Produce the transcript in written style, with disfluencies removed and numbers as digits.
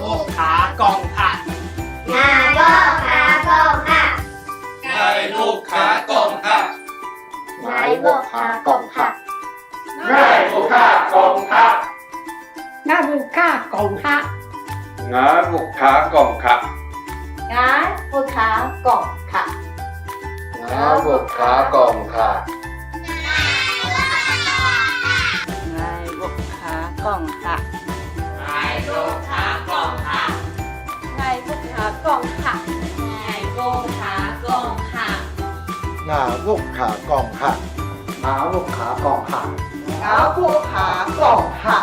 ลูกค้ากล่องค่ะ งาก็ขากองค่ะ ไงลูกค้ากล่องค่ะ ไม้ลูกขากองค่ะ ไงลูกค้ากล่องค่ะ งาลูกค้ากล่องค่ะ งาลูกค้ากล่องค่ะ งาลูกขากองค่ะ งาลูกค้ากล่องค่ะ ไงลูกค้ากล่องค่ะ ไอ้ลูกค้ากล่องค่ะ ไงลูกค้ากล่องค่ะ ไงลูกค้ากล่องค่ะ งาลูกขากล่องค่ะ งาลูกค้ากล่องค่ะ งาลูกค้ากล่องค่ะ